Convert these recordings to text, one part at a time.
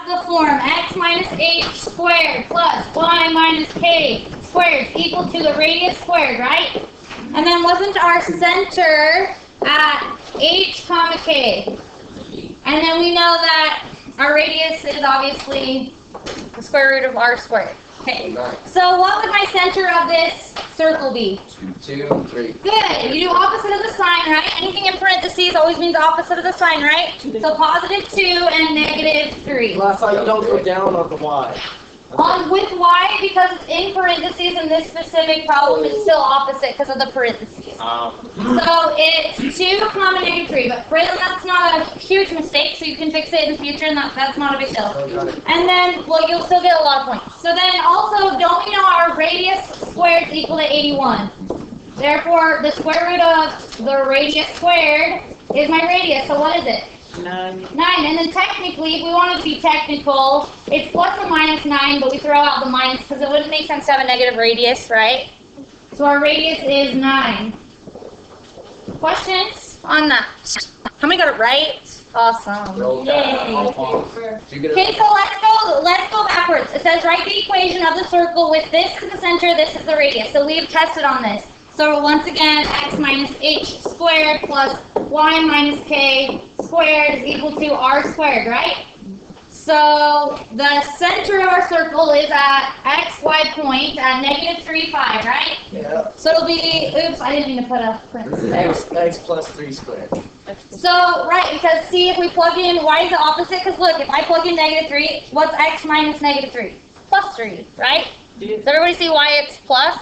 the form x minus h squared plus y minus k squared equal to the radius squared, right? And then wasn't our center at h comma k? And then we know that our radius is obviously the square root of r squared. Okay. So what would my center of this circle be? 2, 3. Good. You do opposite of the sign, right? Anything in parentheses always means opposite of the sign, right? So positive 2 and negative 3. Last time you don't go down on the y. With y, because it's in parentheses in this specific problem, it's still opposite because of the parentheses. So it's 2 comma negative 3, but really that's not a huge mistake, so you can fix it in the future, and that's not a big deal. And then, well, you'll still get a lot of points. So then also, don't we know our radius squared is equal to 81? Therefore, the square root of the radius squared is my radius, so what is it? 9. 9, and then technically, if we want to be technical, it's plus or minus 9, but we throw out the minus because it wouldn't make sense to have a negative radius, right? So our radius is 9. Questions on that? How many got it right? Awesome. Yay. Okay, so let's go backwards. It says write the equation of the circle with this as the center, this is the radius. So we've tested on this. So once again, x minus h squared plus y minus k squared is equal to r squared, right? So the center of our circle is at xy point at negative 3, 5, right? Yeah. So it'll be, oops, I didn't mean to put a parenthesis. X plus 3 squared. So, right, because see, if we plug in, why is it opposite? Because look, if I plug in negative 3, what's x minus negative 3? Plus 3, right? Does everybody see why it's plus?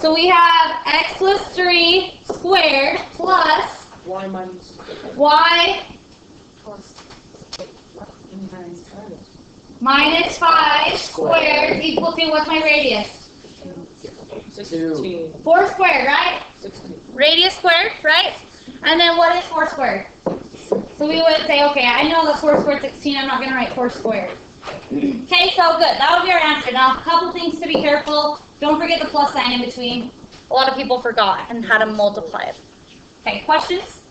So we have x plus 3 squared plus Y minus y minus 5 squared equal to, what's my radius? 16. 4 squared, right? 16. Radius squared, right? And then what is 4 squared? So we would say, okay, I know that 4 squared is 16, I'm not going to write 4 squared. Okay, so good. That would be our answer. Now, a couple things to be careful. Don't forget the plus sign in between. A lot of people forgot and how to multiply it. Okay, questions?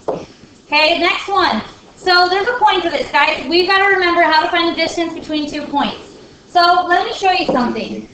Okay, next one. So there's a point to this, guys. We've got to remember how to find the distance between 2 points. So let me show you something.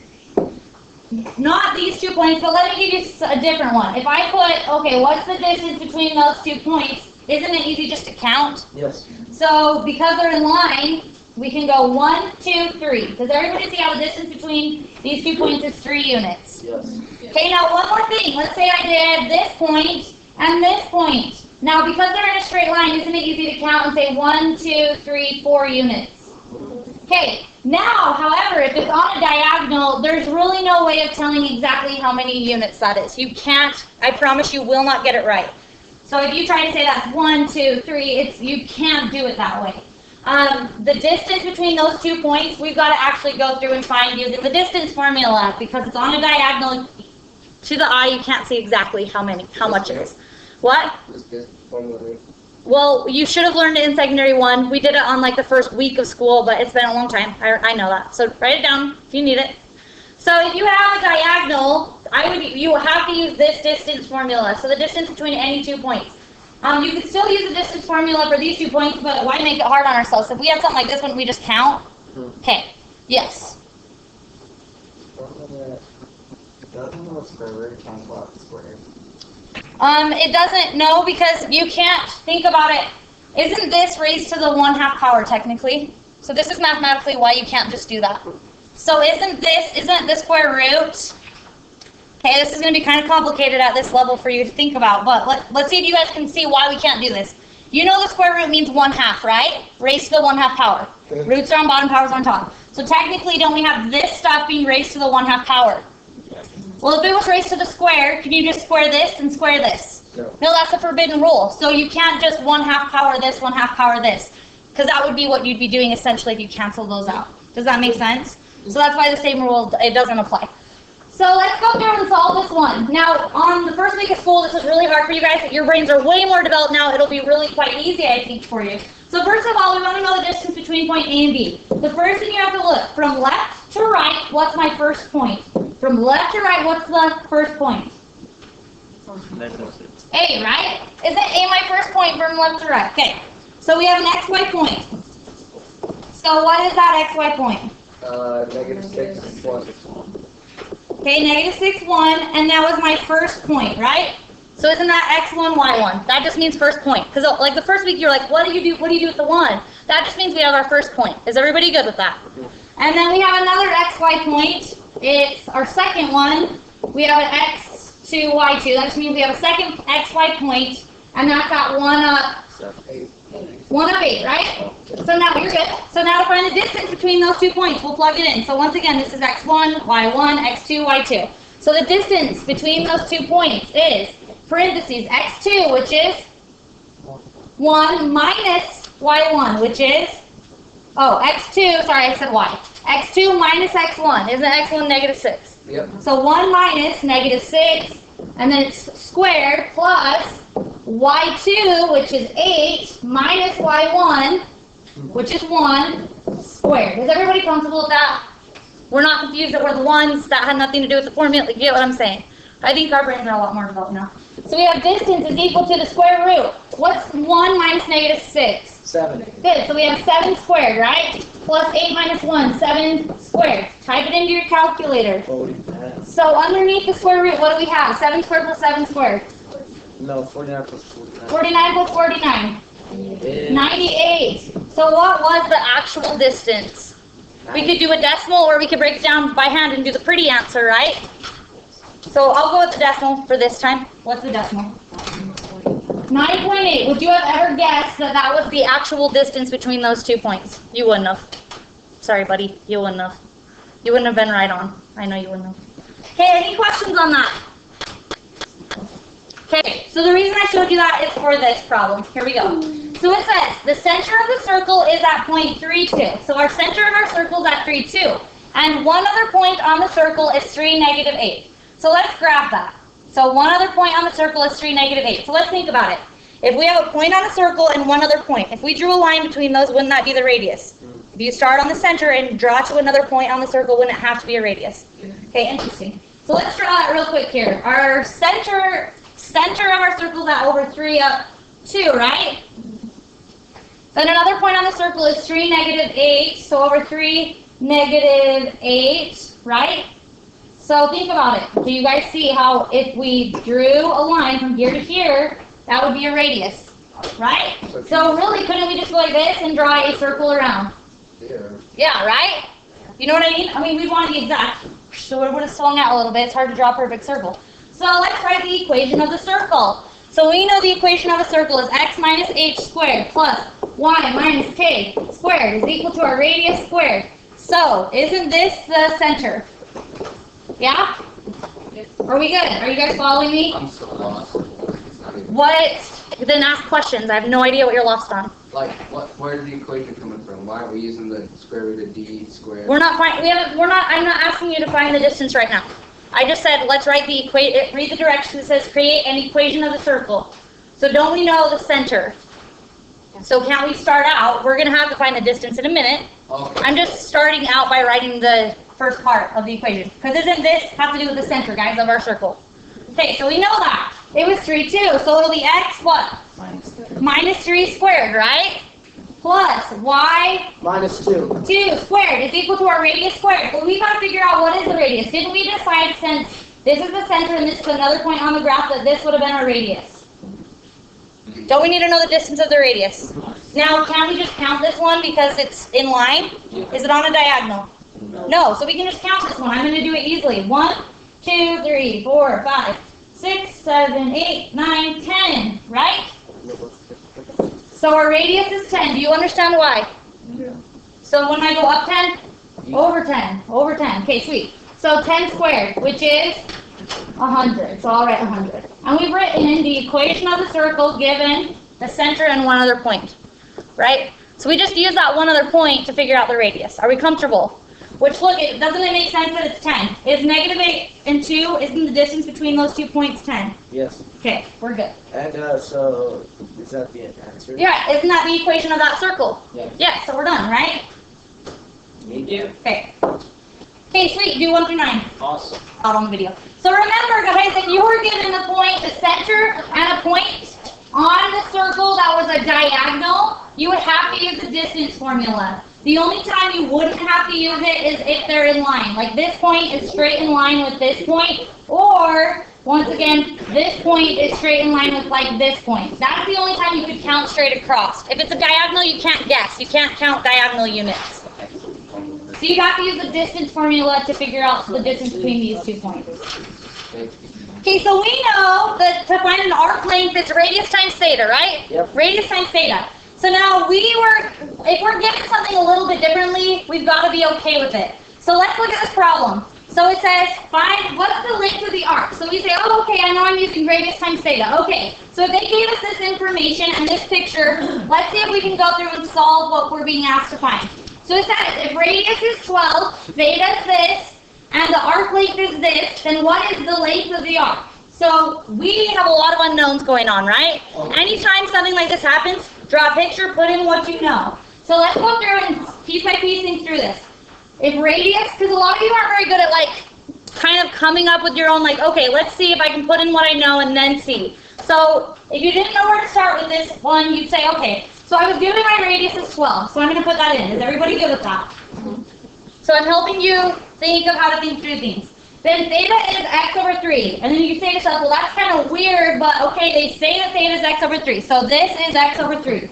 Not these 2 points, but let me give you a different one. If I put, okay, what's the distance between those 2 points? Isn't it easy just to count? Yes. So because they're in line, we can go 1, 2, 3. Does everybody see how the distance between these 2 points is 3 units? Yes. Okay, now one more thing. Let's say I did this point and this point. Now, because they're in a straight line, isn't it easy to count and say 1, 2, 3, 4 units? Okay, now, however, if it's on a diagonal, there's really no way of telling exactly how many units that is. You can't, I promise you will not get it right. So if you try to say that's 1, 2, 3, you can't do it that way. The distance between those 2 points, we've got to actually go through and find using the distance formula, because it's on a diagonal. To the eye, you can't see exactly how much it is. What? Well, you should have learned it in secondary 1. We did it on like the first week of school, but it's been a long time. I know that. So write it down if you need it. So if you have a diagonal, you have to use this distance formula. So the distance between any 2 points. You could still use the distance formula for these 2 points, but why make it hard on ourselves? If we have something like this one, we just count. Okay. Yes. It doesn't, no, because you can't think about it. Isn't this raised to the 1/2 power technically? So this is mathematically why you can't just do that. So isn't the square root? Okay, this is going to be kind of complicated at this level for you to think about, but let's see if you guys can see why we can't do this. You know the square root means 1/2, right? Raised to the 1/2 power. Roots are on bottom, powers on top. So technically, don't we have this stuff being raised to the 1/2 power? Well, if it was raised to the square, can you just square this and square this? No, that's a forbidden rule. So you can't just 1/2 power this, 1/2 power this, because that would be what you'd be doing essentially if you cancel those out. Does that make sense? So that's why the same rule, it doesn't apply. So let's go through and solve this one. Now, on the first week of school, this was really hard for you guys, but your brains are way more developed now. It'll be really quite easy, I think, for you. So first of all, we want to know the distance between point A and B. The first thing you have to look, from left to right, what's my first point? From left to right, what's the first point? A, right? Isn't A my first point from left to right? Okay. So we have an XY point. So what is that XY point? -6 plus. Okay, -6, 1, and that was my first point, right? So isn't that x1, y1? That just means first point. Because like the first week you're like, what do you do with the 1? That just means we have our first point. Is everybody good with that? And then we have another xy point. It's our second one. We have an x2, y2. That just means we have a second xy point, and that's at 1 up 8, right? So now you're good. So now to find the distance between those 2 points, we'll plug it in. So once again, this is x1, y1, x2, y2. So the distance between those 2 points is parentheses x2, which is 1 minus y1, which is, x2, sorry, I said y. x2 minus x1. Isn't x1 -6? Yep. So 1 minus -6, and then it's squared plus y2, which is 8, minus y1, which is 1, squared. Is everybody comfortable with that? We're not confused that we're the ones that had nothing to do with the formula. You get what I'm saying? I think our brains are a lot more developed now. So we have distance is equal to the square root. What's 1 minus -6? 7. Good. So we have 7 squared, right? Plus 8 minus 1, 7 squared. Type it into your calculator. So underneath the square root, what do we have? 7 squared plus 7 squared. No, 49 plus 49. 49 plus 49. 98. So what was the actual distance? We could do a decimal, or we could break it down by hand and do the pretty answer, right? So I'll go with the decimal for this time. What's the decimal? 9.8. Would you have ever guessed that that was the actual distance between those 2 points? You wouldn't have. Sorry, buddy. You wouldn't have. You wouldn't have been right on. I know you wouldn't have. Okay, any questions on that? Okay, so the reason I showed you that is for this problem. Here we go. So it says, the center of the circle is at point 3,2. So our center of our circle is at 3,2. And one other point on the circle is 3, -8. So let's graph that. So one other point on the circle is 3, -8. So let's think about it. If we have a point on a circle and one other point, if we drew a line between those, wouldn't that be the radius? If you start on the center and draw to another point on the circle, wouldn't it have to be a radius? Okay, interesting. So let's draw it real quick here. Our center of our circle is at over 3 up 2, right? Then another point on the circle is 3, -8. So over 3, -8, right? So think about it. Do you guys see how if we drew a line from here to here, that would be a radius, right? So really, couldn't we just go like this and draw a circle around? Yeah, right? You know what I mean? I mean, we want to be exact. So it would have swung out a little bit. It's hard to draw a perfect circle. So let's write the equation of the circle. So we know the equation of a circle is x minus h squared plus y minus k squared is equal to our radius squared. So isn't this the center? Yeah? Are we good? Are you guys following me? I'm so lost. What? Then ask questions. I have no idea what you're lost on. Like, where's the equation coming from? Why are we using the square root of d squared? I'm not asking you to find the distance right now. I just said, let's write the read the directions. It says create an equation of the circle. So don't we know the center? So can't we start out? We're going to have to find the distance in a minute. Okay. I'm just starting out by writing the first part of the equation. Because doesn't this have to do with the center, guys, of our circle? Okay, so we know that. It was 3, 2. So it'll be x what? Minus 3 squared, right? Plus y Minus 2. 2 squared is equal to our radius squared. But we got to figure out what is the radius. Didn't we decide, since this is the center and this is another point on the graph, that this would have been our radius? Don't we need to know the distance of the radius? Now, can't we just count this one because it's in line? Is it on a diagonal? No, so we can just count this one. I'm going to do it easily. 1, 2, 3, 4, 5, 6, 7, 8, 9, 10, right? So our radius is 10. Do you understand why? Yeah. So when I go up 10, over 10, over 10. Okay, sweet. So 10 squared, which is 100. So I'll write 100. And we've written the equation of the circle given the center and one other point, right? So we just use that one other point to figure out the radius. Are we comfortable? Which, look, doesn't it make sense that it's 10? Is -8 and 2, isn't the distance between those 2 points 10? Yes. Okay, we're good. And so, is that the answer? Yeah, isn't that the equation of that circle? Yeah. Yeah, so we're done, right? Me too. Okay. Okay, sweet. Do 1 through 9. Awesome. Out on the video. So remember, guys, if you were given a point, the center, and a point on the circle that was a diagonal, you would have to use the distance formula. The only time you wouldn't have to use it is if they're in line. Like this point is straight in line with this point, or once again, this point is straight in line with like this point. That's the only time you could count straight across. If it's a diagonal, you can't guess. You can't count diagonal units. So you have to use the distance formula to figure out the distance between these 2 points. Okay, so we know that to find an arc length, it's radius times theta, right? Yep. Radius times theta. So now if we're given something a little bit differently, we've got to be okay with it. So let's look at this problem. So it says, find what's the length of the arc. So we say, oh, okay, I know I'm using radius times theta. Okay, so if they gave us this information and this picture, let's see if we can go through and solve what we're being asked to find. So it says, if radius is 12, theta is this, and the arc length is this, then what is the length of the arc? So we have a lot of unknowns going on, right? Anytime something like this happens, draw a picture, put in what you know. So let's go through and piece by piece think through this. If radius, because a lot of you aren't very good at like kind of coming up with your own like, okay, let's see if I can put in what I know and then see. So if you didn't know where to start with this one, you'd say, okay, so I was given my radius is 12, so I'm going to put that in. Is everybody good with that? So I'm helping you think of how to think through things. Then theta is x over 3. And then you can say to yourself, well, that's kind of weird, but okay, they say that theta is x over 3. So this is x over 3.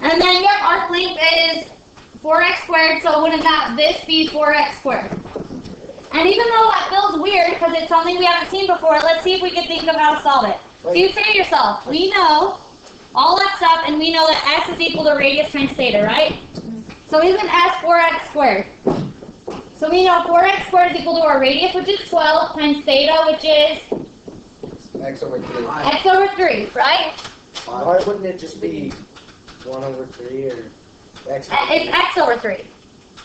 And then your arc length is 4x squared, so wouldn't this be 4x squared? And even though that feels weird because it's something we haven't seen before, let's see if we can think of how to solve it. So you say to yourself, we know all that stuff, and we know that s is equal to radius times theta, right? So isn't s 4x squared? So we know 4x squared is equal to our radius, which is 12, times theta, which is X over 3. x over 3, right? Why wouldn't it just be 1 over 3 or x? It's x over 3.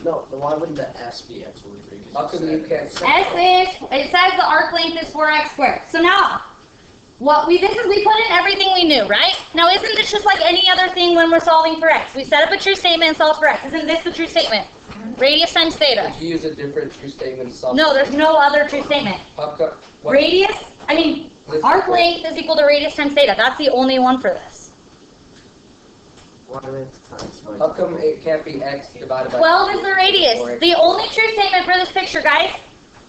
No, then why wouldn't the s be x over 3? How come you can't say It says the arc length is 4x squared. So now, we put in everything we knew, right? Now isn't this just like any other thing when we're solving for x? We set up a true statement and solve for x. Isn't this the true statement? Radius times theta. Did you use a different true statement to solve? No, there's no other true statement. How come? What? Arc length is equal to radius times theta. That's the only one for this. How come it can't be x divided by 12 is the radius. The only true statement for this picture, guys,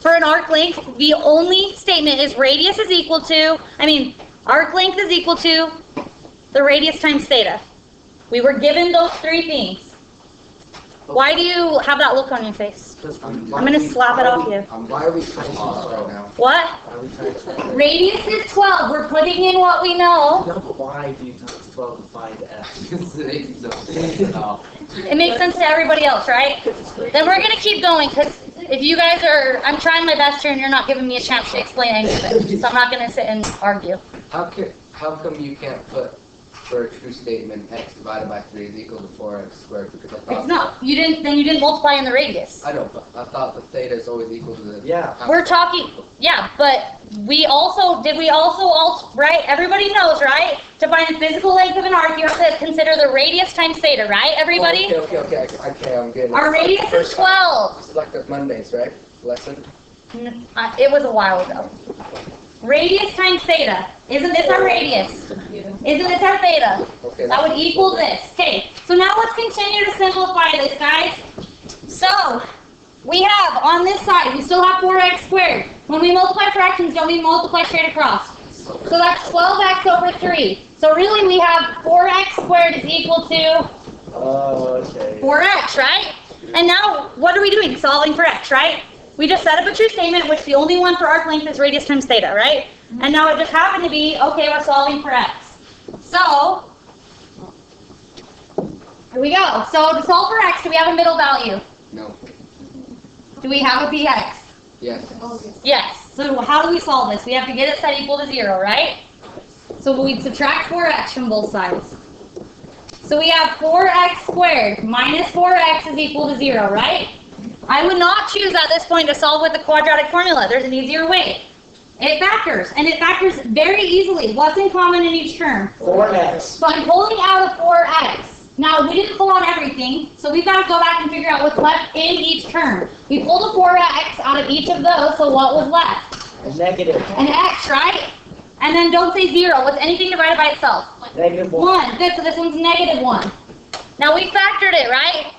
for an arc length, the only statement is radius is equal to, arc length is equal to the radius times theta. We were given those three things. Why do you have that look on your face? I'm going to slap it off you. Why are we trying to solve right now? What? Radius is 12. We're putting in what we know. No, but why do you times 12 to find s? It makes sense to everybody else, right? Then we're going to keep going, because if you guys I'm trying my best here and you're not giving me a chance to explain any of it. So I'm not going to sit and argue. How come you can't put for a true statement x divided by 3 is equal to 4x squared? Because I thought It's not. You didn't multiply in the radius. I know, but I thought the theta is always equal to the... Yeah. We're talking, but right? Everybody knows, right? To find the physical length of an arc, you have to consider the radius times theta, right, everybody? Okay, I'm getting it. Our radius is 12. It's like the Mondays, right? Lesson? It was a while ago. Radius times theta. Isn't this our radius? Isn't this our theta? Okay. That would equal this. Okay, so now let's continue to simplify this, guys. So, we have on this side, we still have 4x squared. When we multiply fractions, don't we multiply straight across? So that's 12x over 3. So really we have 4x squared is equal to 4x, right? And now, what are we doing? Solving for x, right? We just set up a true statement, which the only one for arc length is radius times theta, right? And now it just happened to be, okay, we're solving for x. So, here we go. So to solve for x, do we have a middle value? No. Do we have a px? Yes. Yes. So how do we solve this? We have to get it set equal to 0, right? So we subtract 4x from both sides. So we have 4x squared minus 4x is equal to 0, right? I would not choose at this point to solve with the quadratic formula. There's an easier way. It factors, and it factors very easily. What's in common in each term? 4x. So I'm pulling out a 4x. Now, we didn't pull out everything, so we've got to go back and figure out what's left in each term. We pulled a 4x out of each of those, so what was left? A negative. An x, right? And then don't say 0. What's anything divided by itself? Negative 1. 1. Good, so this one's negative 1. Now we factored it, right?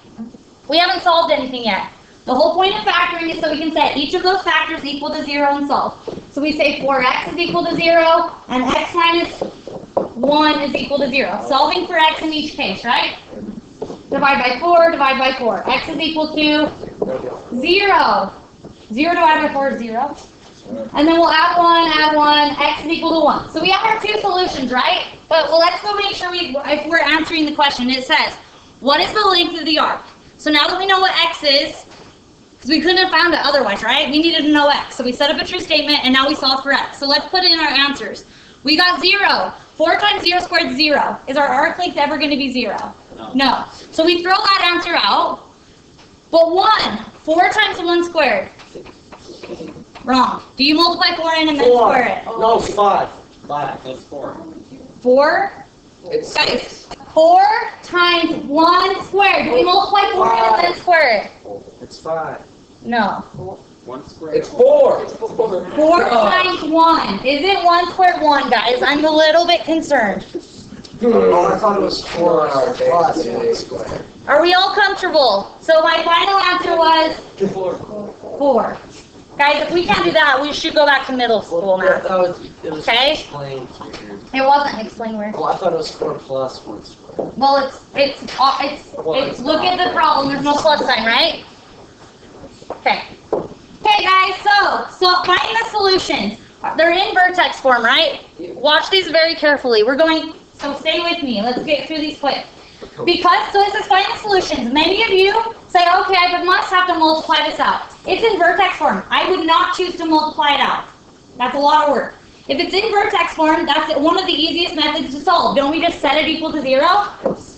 We haven't solved anything yet. The whole point of factoring is so we can set each of those factors equal to 0 and solve. So we say 4x is equal to 0 and x minus 1 is equal to 0. Solving for x in each case, right? Divide by 4, divide by 4. X is equal to 0. 0 divided by 4 is 0. And then we'll add 1, x is equal to 1. So we have our two solutions, right? But let's go make sure if we're answering the question. It says, what is the length of the arc? So now that we know what x is, because we couldn't have found it otherwise, right? We needed to know x. So we set up a true statement, and now we solve for x. So let's put in our answers. We got 0. 4 times 0 squared is 0. Is our arc length ever going to be 0? No. So we throw that answer out. But 1. 4 times 1 squared. Wrong. Do you multiply 4 in and then square it? No, 5. 5. That's 4. 4? It's Guys, 4 times 1 squared. Do we multiply 4 in and then square it? It's 5. No. 1 squared. It's 4. 4 times 1. Isn't 1 squared 1, guys? I'm a little bit concerned. Oh, I thought it was 4 plus 1 Plus squared. Are we all comfortable? So my final answer was 4. Guys, if we can't do that, we should go back to middle school math. It was Okay. explained here. It wasn't explain where. Oh, I thought it was 4 plus 1 squared. Well, it's look at the problem. There's no plus sign, right? Okay. Okay, guys. So find the solutions. They're in vertex form, right? Watch these very carefully. So stay with me. Let's get through these quick. So it says find the solutions. Many of you say, okay, I must have to multiply this out. It's in vertex form. I would not choose to multiply it out. That's a lot of work. If it's in vertex form, that's one of the easiest methods to solve. Don't we just set it equal to 0?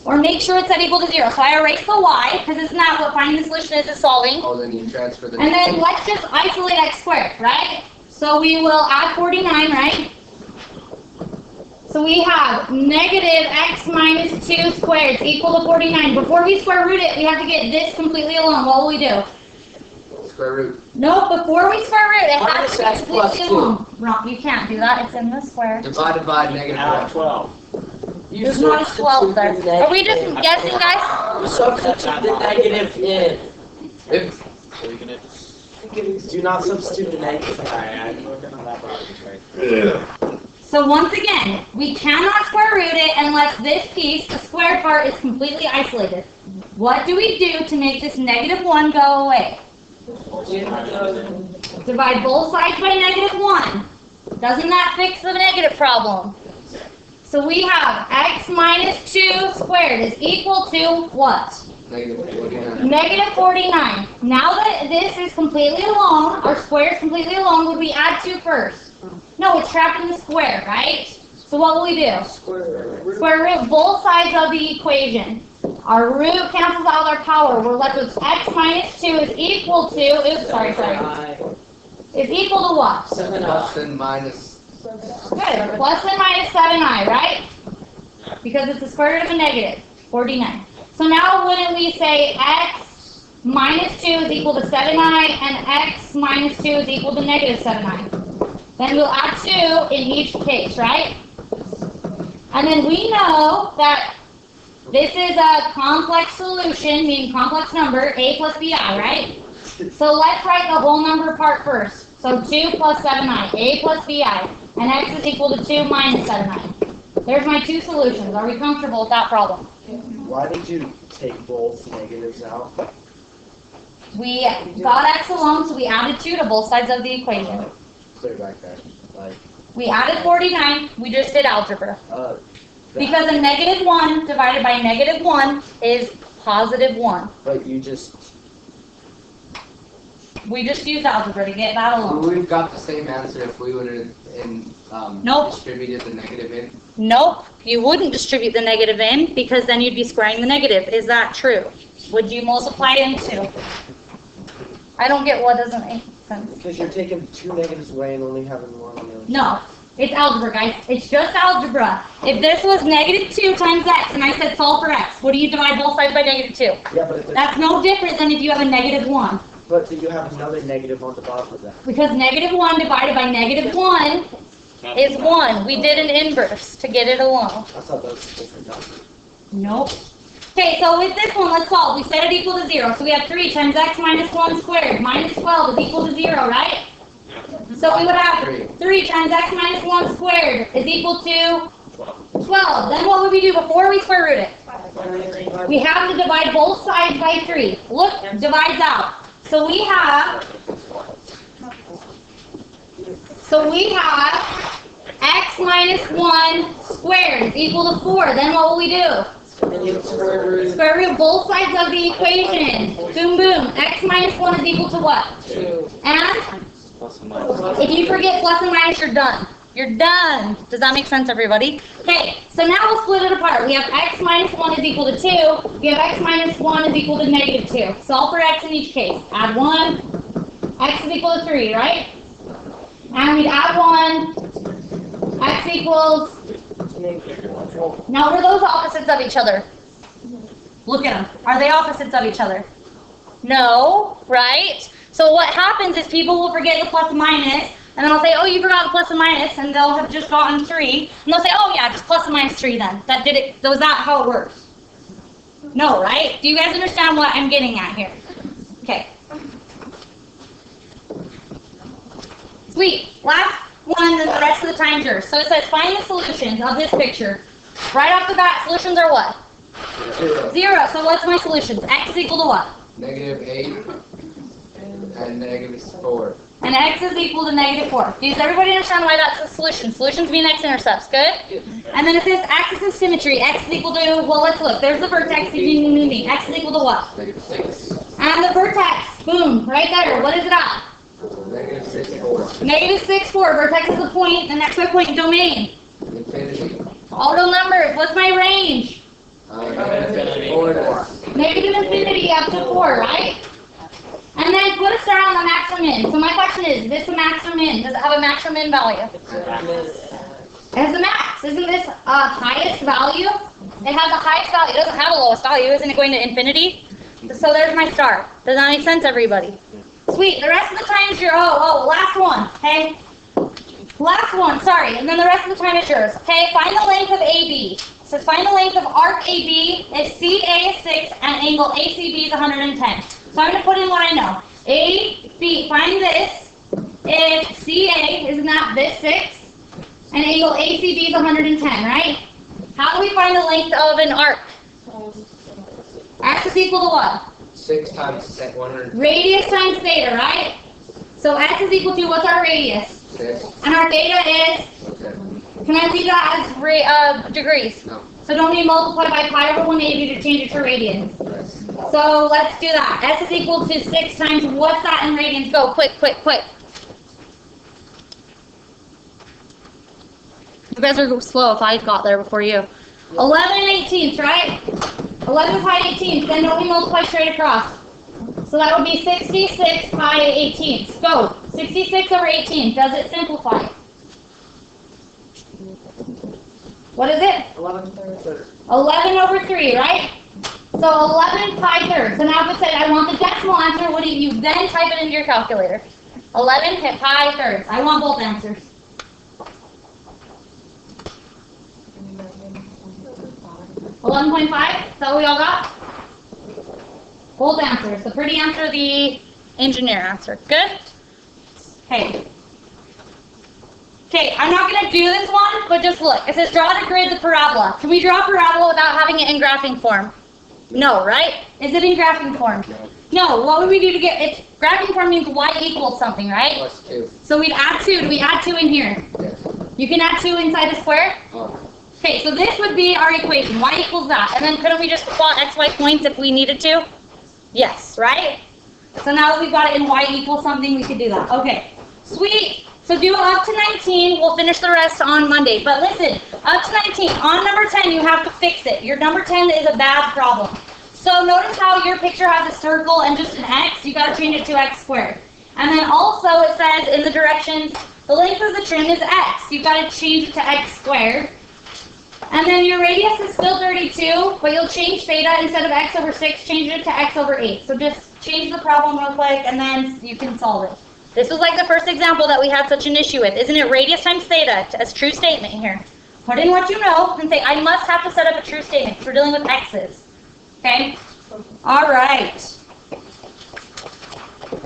Or make sure it's set equal to 0. So I erase the y, because isn't that what finding the solution is solving? Oh, then you transfer the... And then let's just isolate x squared, right? So we will add 49, right? So we have negative x minus 2 squared is equal to 49. Before we square root it, we have to get this completely alone. What will we do? Square root. No, before we square root, it has to be X plus completely 2. alone. Wrong, you can't do that. It's in the square. Divided by negative Add 12. 12. There's not a 12 there. Are we just guessing, guys? Substitute the negative in. If, So we can Do not substitute the negative. I'm looking at that right. So once again, we cannot square root it unless this piece, the square part, is completely isolated. What do we do to make this negative 1 go away? Divide both sides by negative 1. Doesn't that fix the negative problem? So we have x minus 2 squared is equal to what? negative 49. Negative 49. Now that this is completely alone, our square is completely alone, would we add 2 first? No, it's trapped in the square, right? So what will we do? Square Square root both sides of the equation. Our root cancels out our power. We're left with x minus 2 is equal to, is equal to what? Plus and minus. Good. Plus and minus 7i, right? Because it's the square root of a negative, 49. So now wouldn't we say x minus 2 is equal to 7i and x minus 2 is equal to negative 7i? Then we'll add 2 in each case, right? And then we know that this is a complex solution, meaning complex number, a plus bi, right? So let's write the whole number part first. So 2 plus 7i, a plus bi, and x is equal to 2 minus 7i. There's my 2 solutions. Are we comfortable with that problem? Why did you take both negatives out? We got x alone, so we added 2 to both sides of the equation. Clear back there. Like, We added 49, we just did algebra. that- Because a negative 1 divided by negative 1 is positive 1. But you just. We just used algebra to get that alone. We would have got the same answer if we would have Nope. distributed the negative in. Nope, you wouldn't distribute the negative in because then you'd be squaring the negative. Is that true? Would you multiply into? I don't get what doesn't make sense. Because you're taking 2 negatives away and only having 1 on the other. No, it's algebra, guys. It's just algebra. If this was negative 2 times x and I said solve for x, what do you divide both sides by negative 2? Yeah, but if That's no different than if you have a negative 1. but you have another negative on the bottom of that. Because negative 1 divided by negative 1 is 1. We did an inverse to get it alone. I thought that was a different number. Nope. Okay, so with this one, let's solve. We set it equal to 0. So we have 3 times x minus 1 squared minus 12 is equal to 0, right? So we would have 3 times x minus 1 squared is equal to 12. Then what would we do before we square root it? We have to divide both sides by 3. Look, divides out. So we have x minus 1 squared is equal to 4. Then what will we do? Square root both sides of the equation. Boom, boom. X minus 1 is equal to what? 2. And Plus and minus. if you forget plus and minus, you're done. You're done. Does that make sense, everybody? Okay, so now we'll split it apart. We have x minus 1 is equal to 2. We have x minus 1 is equal to negative 2. Solve for x in each case. Add 1. X is equal to 3, right? And we'd add 1. X equals... Now, what are those opposites of each other? Look at them. Are they opposites of each other? No, right? So what happens is people will forget the plus and minus, and then I'll say, oh, you forgot the plus and minus, and they'll have just gotten 3. And they'll say, oh, yeah, just plus and minus 3 then. That did it. Was that how it works? No, right? Do you guys understand what I'm getting at here? Okay. Sweet. Last one, and the rest of the time's yours. So it says, find the solutions of this picture. Right off the bat, solutions are what? 0. So what's my solutions? X is equal to what? Negative 8 and negative 4. And x is equal to negative 4. Does everybody understand why that's a solution? Solutions mean x-intercepts, good? And then it says axis of symmetry. X is equal to, well, let's look. There's the vertex. X is equal to what? Negative 6. And the vertex, boom, right there. What is it at? Negative 6, 4. Negative 6, 4. Vertex is the point, and next point domain. Infinity. All the numbers. What's my range? Negative 4 to Negative infinity up to 4, right? And then put a star on the max or min. So my question is this a max or min? Does it have a max or min value? It has a max. Isn't this highest value? It has the highest value. It doesn't have a lowest value. Isn't it going to infinity? So there's my star. Does that make sense, everybody? Sweet. The rest of the time is your, last one. Okay? Last one, sorry. And then the rest of the time is yours. Okay? Find the length of AB. So find the length of arc AB if CA is 6 and angle ACB is 110. So I'm going to put in what I know. AB, find this if CA is not this 6 and angle ACB is 110, right? How do we find the length of an arc? X is equal to what? 6 times 100. Radius times theta, right? So X is equal to, what's our radius? 6. And our theta is, Okay. can I see that as degrees? No. So don't we multiply by pi over 180 to change it to radians? Yes. So let's do that. S is equal to 6 times, what's that in radians? Go, quick, quick, quick. You guys are slow if I got there before you. 11/18, right? 11 pi 18, then don't we multiply straight across? So that would be 66 pi 18. Go. 66 over 18. Does it simplify? What is it? 11 over 3, right? So 11 pi thirds. So now if it said I want the decimal answer, what do you then type it into your calculator? 11 pi thirds. I want both answers. $11.5? Is that what we all got? Both answers. The pretty answer, the engineer answer. Good? Okay. Okay, I'm not going to do this one, but just look. It says draw the grid the parabola. Can we draw a parabola without having it in graphing form? No, right? Is it in graphing form? No. What would we do to get it? Graphing form means y equals something, right? Plus 2. So we'd add 2. Do we add 2 in here? Yes. You can add 2 inside the square? Oh. Okay, so this would be our equation. Y equals that. And then couldn't we just plot x, y points if we needed to? Yes, right? So now that we've got it in y equals something, we could do that. Okay, sweet. So do up to 19. We'll finish the rest on Monday. But listen, up to 19. On number 10, you have to fix it. Your number 10 is a bad problem. So notice how your picture has a circle and just an x. You got to change it to x squared. And then also it says in the directions, the length of the trim is x. You've got to change it to x squared. And then your radius is still 32, but you'll change theta instead of x over 6, change it to x over 8. So just change the problem real quick, and then you can solve it. This was like the first example that we had such an issue with. Isn't it radius times theta as true statement here? Put in what you know and say, I must have to set up a true statement because we're dealing with x's. Okay? All right.